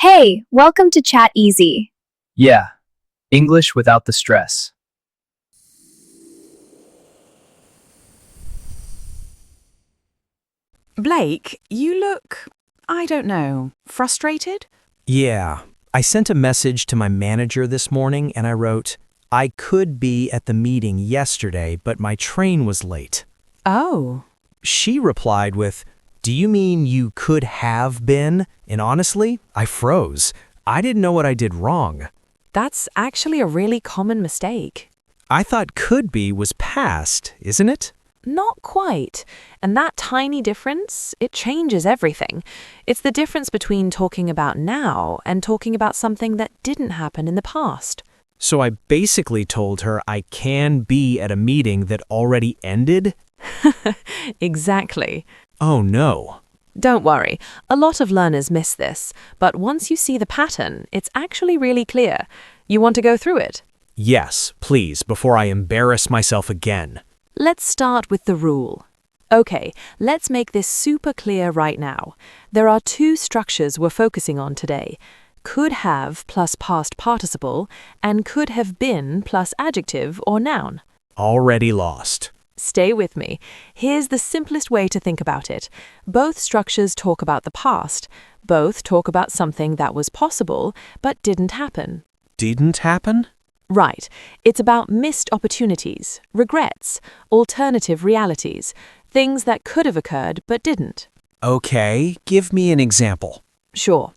Hey, welcome to Chat Easy. Yeah, English without the stress. Blake, you look, I don't know, frustrated? Yeah, I sent a message to my manager this morning and I wrote, I could be at the meeting yesterday, but my train was late. Oh, She replied with, do you mean you could have been? And honestly, I froze. I didn't know what I did wrong. that's actually a really common mistake. I thought could be was past, isn't it? Not quite. And that tiny difference, it changes everything. It's the difference between talking about now and talking about something that didn't happen in the past. So I basically told her I can be at a meeting that already ended? Exactly. Oh no. Don't worry, a lot of learners miss this, but once you see the pattern, it's actually really clear. You want to go through it? Yes, please, before I embarrass myself again. Let's start with the rule. Okay, let's make this super clear right now. There are two structures we're focusing on today. Could have plus past participle and could have been plus adjective or noun. Already lost. Stay with me. Here's the simplest way to think about it. Both structures talk about the past. Both talk about something that was possible but didn't happen. Didn't happen? Right. It's about missed opportunities, regrets, alternative realities, things that could have occurred but didn't. Okay, give me an example. Sure.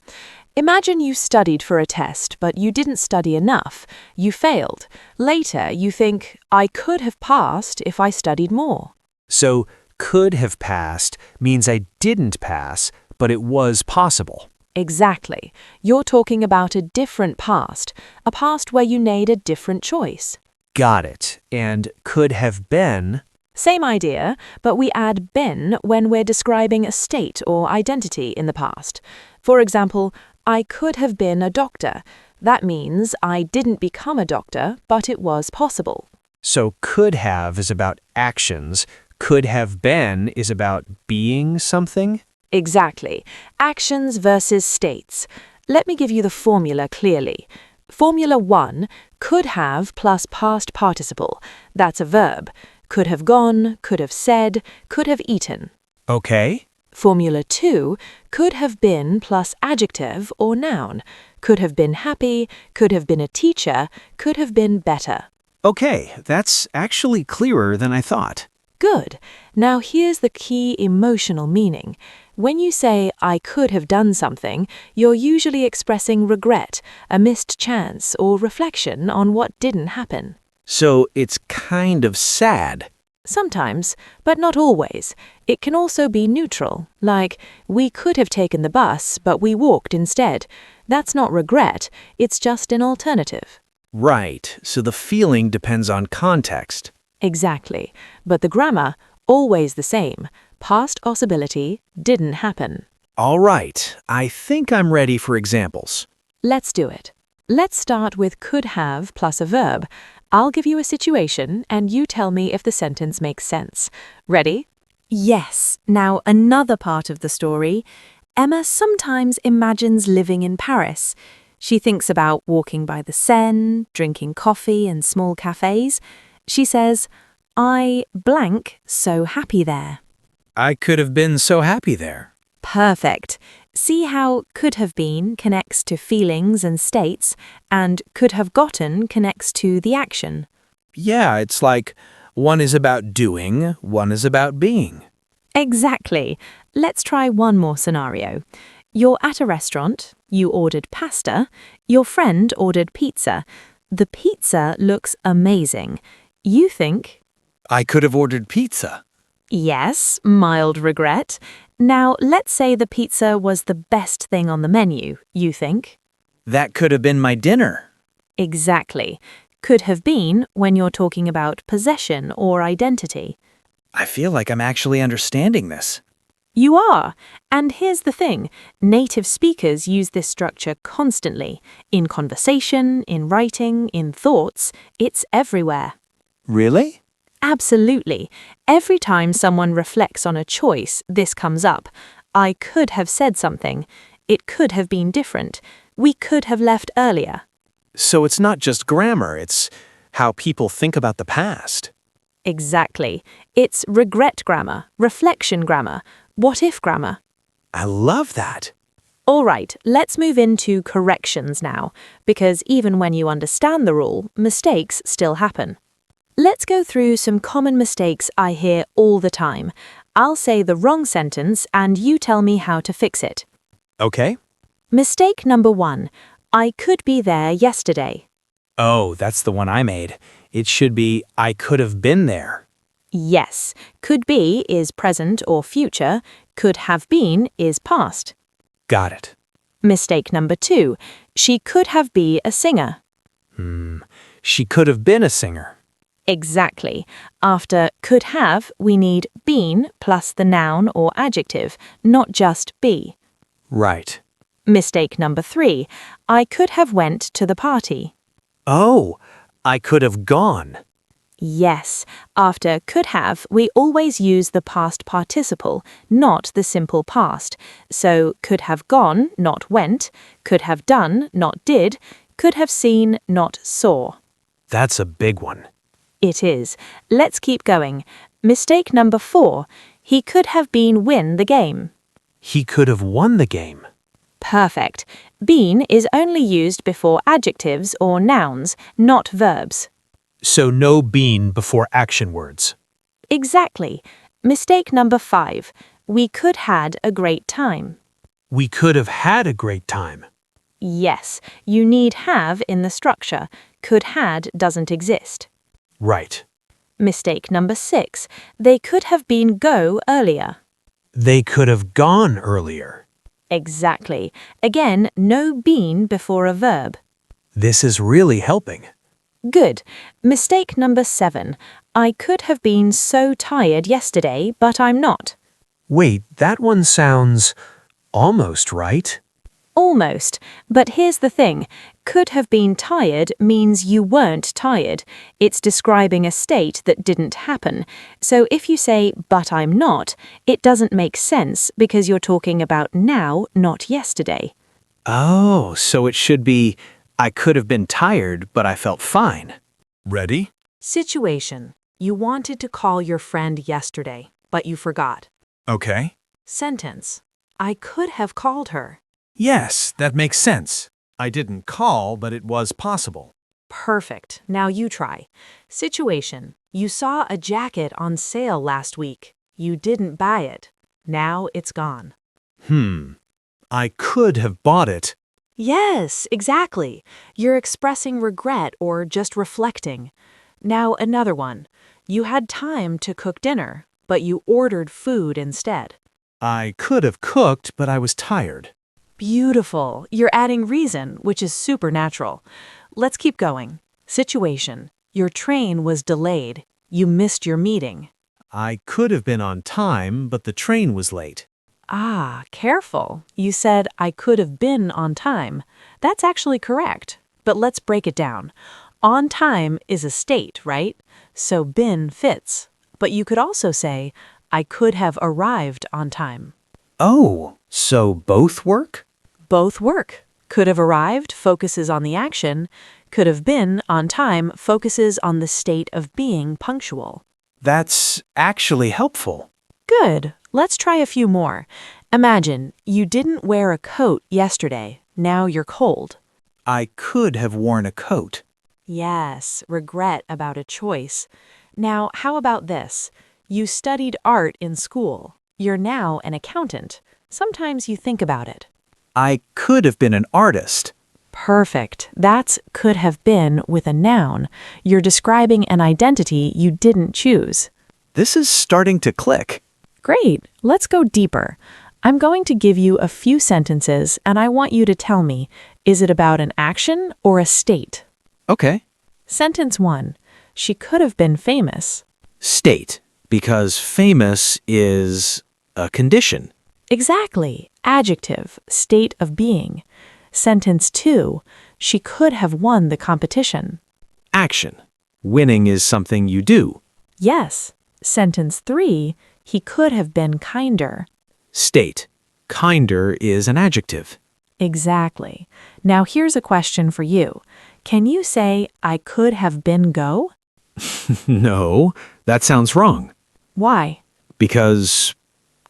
Imagine you studied for a test, but you didn't study enough. You failed. Later, you think, I could have passed if I studied more. So, could have passed means I didn't pass, but it was possible. Exactly. You're talking about a different past, a past where you made a different choice. Got it. And could have been. Same idea, but we add been when we're describing a state or identity in the past. For example, I could have been a doctor. That means I didn't become a doctor, but it was possible. So, could have is about actions. Could have been is about being something. Exactly. Actions versus states. Let me give you the formula clearly. Formula 1, could have plus past participle. That's a verb. Could have gone, could have said, could have eaten. Okay. Formula 2, could have been plus adjective or noun. Could have been happy, could have been a teacher, could have been better. Okay, that's actually clearer than I thought. Good. Now here's the key emotional meaning. When you say, I could have done something, you're usually expressing regret, a missed chance, or reflection on what didn't happen. So, it's kind of sad. Sometimes, but not always. It can also be neutral, like, we could have taken the bus, but we walked instead. That's not regret, it's just an alternative. Right, so the feeling depends on context. Exactly. But the grammar, always the same. Past possibility didn't happen. All right, I think I'm ready for examples. Let's do it. Let's start with could have plus a verb. I'll give you a situation and you tell me if the sentence makes sense. Ready? Yes, now another part of the story. Emma sometimes imagines living in Paris. She thinks about walking by the Seine, drinking coffee in small cafes. She says, I blank so happy there. I could have been so happy there. Perfect. See how could have been connects to feelings and states, and could have gotten connects to the action. Yeah, it's like one is about doing, one is about being. Exactly. Let's try one more scenario. You're at a restaurant, you ordered pasta, your friend ordered pizza. The pizza looks amazing. You think, I could have ordered pizza. yes, mild regret. Now, let's say the pizza was the best thing on the menu. You think, That could have been my dinner. exactly. Could have been when you're talking about possession or identity. I feel like I'm actually understanding this. You are. And here's the thing. Native speakers use this structure constantly. In conversation, in writing, in thoughts. It's everywhere. Really? Absolutely. Every time someone reflects on a choice, this comes up. I could have said something. It could have been different. We could have left earlier. So it's not just grammar, it's how people think about the past. Exactly. It's regret grammar, reflection grammar, what-if grammar. I love that. All right, let's move into corrections now, because even when you understand the rule, mistakes still happen. Let's go through some common mistakes I hear all the time. I'll say the wrong sentence and you tell me how to fix it. Okay. Mistake number 1. I could be there yesterday. Oh, that's the one I made. It should be, I could have been there. Yes, could be is present or future, could have been is past. Got it. Mistake number 2. She could have been a singer. She could have been a singer. Exactly. After could have, we need been plus the noun or adjective, not just be. Right. Mistake number 3. I could have went to the party. Oh, I could have gone. Yes, after could have, we always use the past participle, not the simple past. So could have gone, not went, could have done, not did, could have seen, not saw. That's a big one. It is. Let's keep going. Mistake number 4. He could have been win the game. He could have won the game. Perfect. Been is only used before adjectives or nouns, not verbs. So no been before action words. Exactly. Mistake number 5. We could had a great time. We could have had a great time. Yes, you need have in the structure. Could had doesn't exist. Right. Mistake number 6. They could have been go earlier. They could have gone earlier. Exactly. Again, no been before a verb. This is really helping. Good. Mistake number 7. I could have been so tired yesterday, but I'm not. Wait, that one sounds almost right. Almost. But here's the thing. Could have been tired means you weren't tired. It's describing a state that didn't happen. So if you say, but I'm not, it doesn't make sense because you're talking about now, not yesterday. Oh, so it should be, I could have been tired, but I felt fine. Ready? Situation. You wanted to call your friend yesterday, but you forgot. Okay. Sentence. I could have called her. Yes, that makes sense. I didn't call, but it was possible. Perfect. Now you try. Situation. You saw a jacket on sale last week. You didn't buy it. Now it's gone. I could have bought it. Yes, exactly. You're expressing regret or just reflecting. Now another one. You had time to cook dinner, but you ordered food instead. I could have cooked, but I was tired. Beautiful. You're adding reason, which is supernatural. Let's keep going. Situation. Your train was delayed. You missed your meeting. I could have been on time, but the train was late. Ah, careful. You said I could have been on time. That's actually correct. But let's break it down. On time is a state, right? So been fits. But you could also say, I could have arrived on time. Oh, so both work? Both work. Could have arrived focuses on the action. Could have been on time focuses on the state of being punctual. That's actually helpful. Good. Let's try a few more. Imagine you didn't wear a coat yesterday. Now you're cold. I could have worn a coat. Yes, regret about a choice. Now, how about this? You studied art in school. You're now an accountant. Sometimes you think about it. I could have been an artist. Perfect. That's could have been with a noun. You're describing an identity you didn't choose. This is starting to click. Great. Let's go deeper. I'm going to give you a few sentences and I want you to tell me, is it about an action or a state? Okay. Sentence 1. She could have been famous. State, because famous is a condition. Exactly. Adjective, state of being. Sentence 2. She could have won the competition. Action. Winning is something you do. Yes. Sentence 3. He could have been kinder. State. Kinder is an adjective. Exactly. Now here's a question for you. Can you say, I could have been go? No, that sounds wrong. Why? Because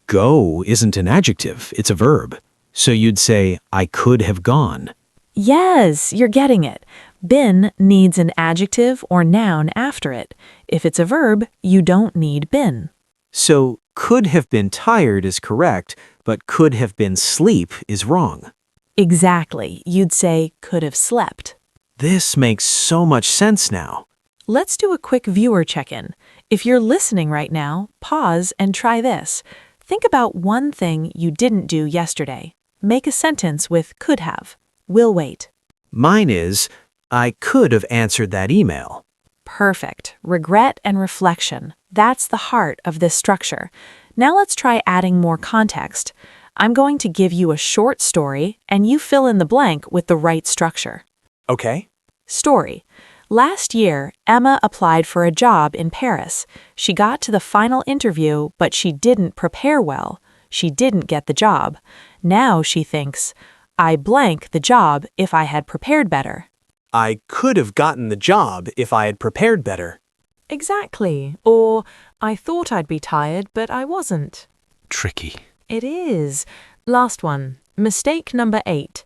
go isn't an adjective, it's a verb. So you'd say, I could have gone. Yes, you're getting it. Been needs an adjective or noun after it. If it's a verb, you don't need been. So could have been tired is correct, but could have been sleep is wrong. Exactly. You'd say could have slept. This makes so much sense now. Let's do a quick viewer check-in. If you're listening right now, pause and try this. Think about one thing you didn't do yesterday. Make a sentence with could have. We'll wait. Mine is, I could have answered that email. Perfect. Regret and reflection. That's the heart of this structure. Now let's try adding more context. I'm going to give you a short story, and you fill in the blank with the right structure. Okay. Story. Last year, Emma applied for a job in Paris. She got to the final interview, but she didn't prepare well. She didn't get the job. Now she thinks, I blank the job if I had prepared better. I could have gotten the job if I had prepared better. Exactly. Or, I thought I'd be tired, but I wasn't. Tricky. It is. Last one. Mistake number 8.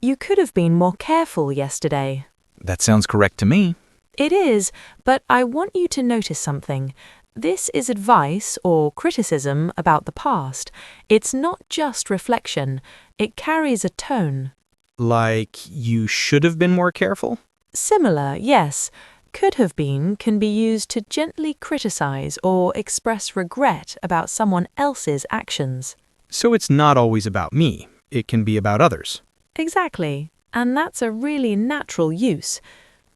You could have been more careful yesterday. That sounds correct to me. It is, but I want you to notice something. This is advice or criticism about the past. It's not just reflection. It carries a tone. Like, you should have been more careful? Similar, yes. Could have been can be used to gently criticize or express regret about someone else's actions. So it's not always about me. It can be about others. Exactly. And that's a really natural use.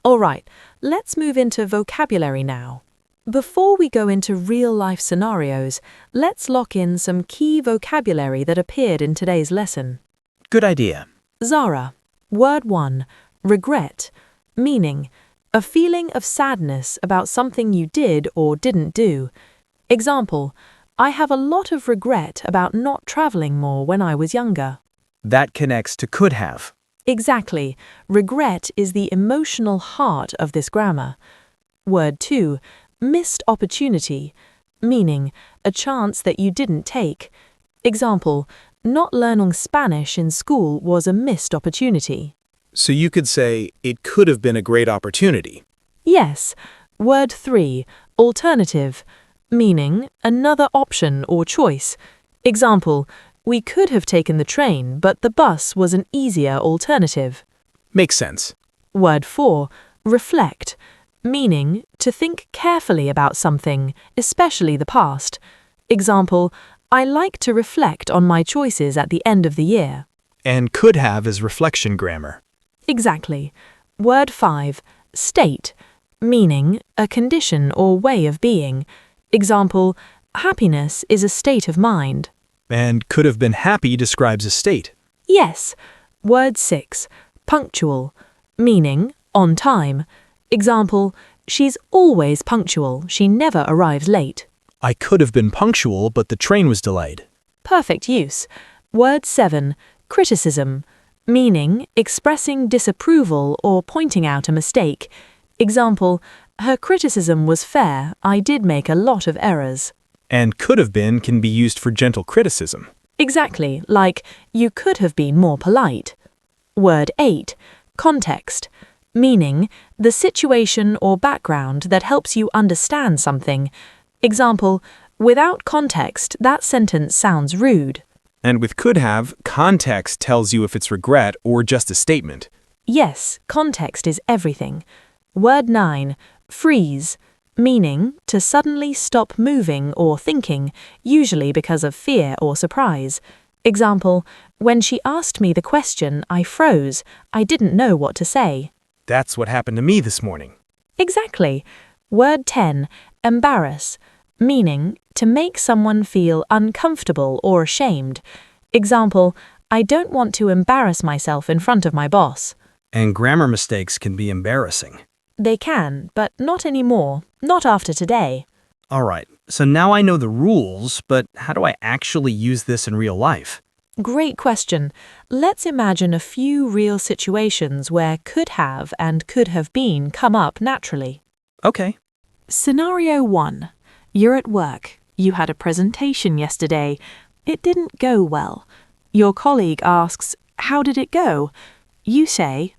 All right, let's move into vocabulary now. Before we go into real-life scenarios, let's lock in some key vocabulary that appeared in today's lesson. Good idea. Zara. Word 1. Regret. Meaning, a feeling of sadness about something you did or didn't do. Example, I have a lot of regret about not traveling more when I was younger. That connects to could have. Exactly. Regret is the emotional heart of this grammar. Word 2. Missed opportunity. Meaning, a chance that you didn't take. Example, not learning Spanish in school was a missed opportunity. So you could say, it could have been a great opportunity. Yes. Word 3. Alternative. Meaning, another option or choice. Example, we could have taken the train, but the bus was an easier alternative. Makes sense. Word 4. Reflect. Meaning, to think carefully about something, especially the past. Example, I like to reflect on my choices at the end of the year. And could have is reflection grammar. Exactly. Word 5. State. Meaning, a condition or way of being. Example, happiness is a state of mind. And could have been happy describes a state. Yes. Word 6. Punctual. Meaning, on time. Example, she's always punctual. She never arrives late. I could have been punctual, but the train was delayed. Perfect use. Word 7. Criticism. Meaning, expressing disapproval or pointing out a mistake. Example, her criticism was fair. I did make a lot of errors. And could have been can be used for gentle criticism. Exactly, like, you could have been more polite. Word 8. Context. Meaning, the situation or background that helps you understand something. Example, without context, that sentence sounds rude. And with could have, context tells you if it's regret or just a statement. Yes, context is everything. Word 9. Freeze. Meaning, to suddenly stop moving or thinking, usually because of fear or surprise. Example, when she asked me the question, I froze. I didn't know what to say. That's what happened to me this morning. Exactly. Word 10. Embarrass. Meaning, to make someone feel uncomfortable or ashamed. Example, I don't want to embarrass myself in front of my boss. And grammar mistakes can be embarrassing. They can, but not anymore. Not after today. All right, so now I know the rules, but how do I actually use this in real life? Great question. Let's imagine a few real situations where could have and could have been come up naturally. Okay. Scenario 1. You're at work. You had a presentation yesterday. It didn't go well. Your colleague asks, "How did it go?" You say,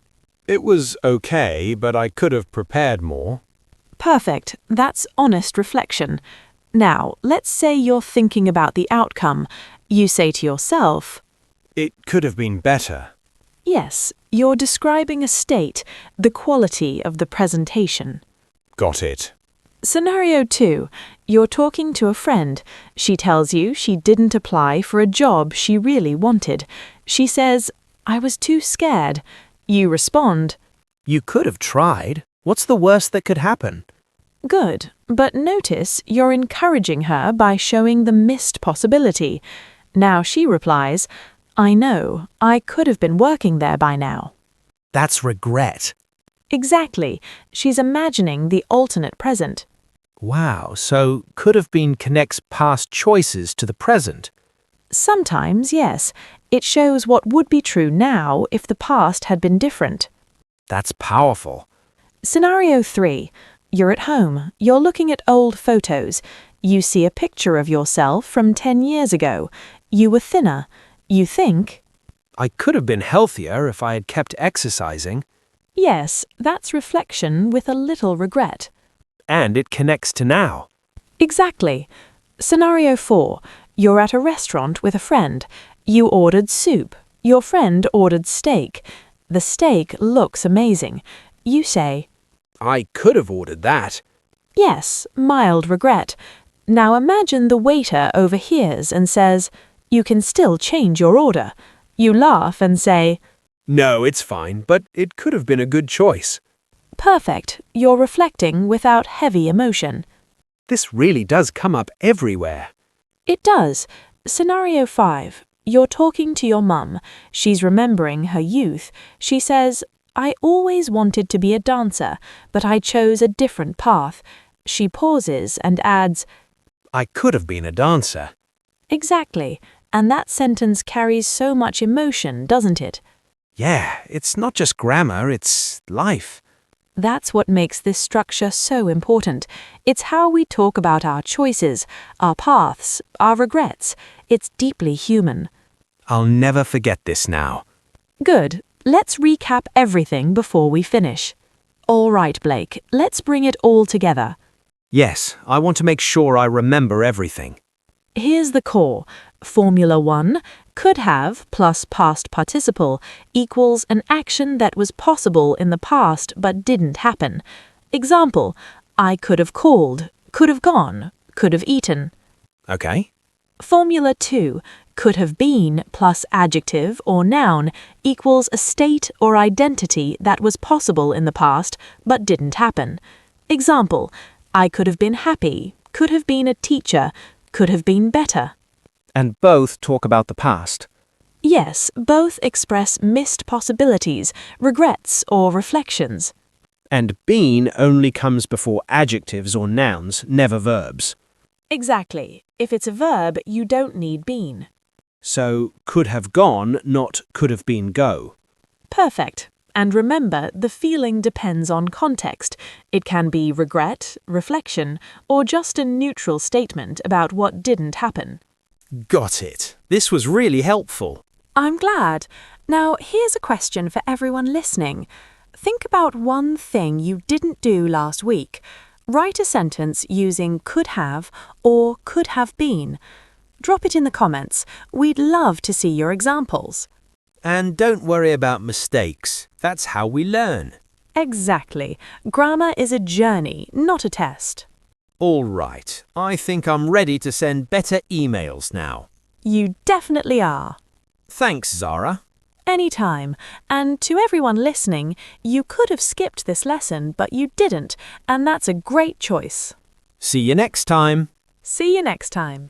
It was okay, but I could have prepared more. "Perfect. That's honest reflection." Now, let's say you're thinking about the outcome. You say to yourself, It could have been better. yes, you're describing a state, the quality of the presentation. Got it. Scenario 2. You're talking to a friend. She tells you she didn't apply for a job she really wanted. She says, "I was too scared." You respond, You could have tried. What's the worst that could happen? "Good." But notice you're encouraging her by showing the missed possibility. Now she replies, "I know, I could have been working there by now." That's regret. Exactly. She's imagining the alternate present. Wow, so could have been connects past choices to the present. Sometimes, yes. It shows what would be true now if the past had been different. That's powerful. Scenario 3. You're at home. You're looking at old photos. You see a picture of yourself from 10 years ago. You were thinner. You think, I could have been healthier if I had kept exercising. yes, that's reflection with a little regret. And it connects to now. Exactly. Scenario 4. You're at a restaurant with a friend. You ordered soup. Your friend ordered steak. The steak looks amazing. You say, I could have ordered that. yes, mild regret. Now imagine the waiter overhears and says, "You can still change your order." You laugh and say, No, it's fine, but it could have been a good choice. "Perfect, you're reflecting without heavy emotion." This really does come up everywhere. It does. Scenario 5. You're talking to your mum. She's remembering her youth. She says, "I always wanted to be a dancer, but I chose a different path." She pauses and adds, I could have been a dancer. "Exactly." And that sentence carries so much emotion, doesn't it? Yeah, it's not just grammar, it's life. That's what makes this structure so important. It's how we talk about our choices, our paths, our regrets. It's deeply human. I'll never forget this now. Good. Let's recap everything before we finish. All right, Blake, let's bring it all together. Yes, I want to make sure I remember everything. Here's the core. Formula 1, could have plus past participle equals an action that was possible in the past but didn't happen. Example, I could have called, could have gone, could have eaten. Okay. Formula 2, could have been plus adjective or noun equals a state or identity that was possible in the past but didn't happen. Example, I could have been happy, could have been a teacher, could have been better. And both talk about the past. Yes, both express missed possibilities, regrets, or reflections. And been only comes before adjectives or nouns, never verbs. Exactly. If it's a verb, you don't need been. So could have gone, not could have been go. Perfect. And remember, the feeling depends on context. It can be regret, reflection, or just a neutral statement about what didn't happen. Got it. This was really helpful. I'm glad. Now, here's a question for everyone listening. Think about one thing you didn't do last week. Write a sentence using could have or could have been. Drop it in the comments. We'd love to see your examples. And don't worry about mistakes. That's how we learn. Exactly. Grammar is a journey, not a test. All right. I think I'm ready to send better emails now. You definitely are. Thanks, Zara. Anytime. And to everyone listening, you could have skipped this lesson, but you didn't, and that's a great choice. See you next time. See you next time.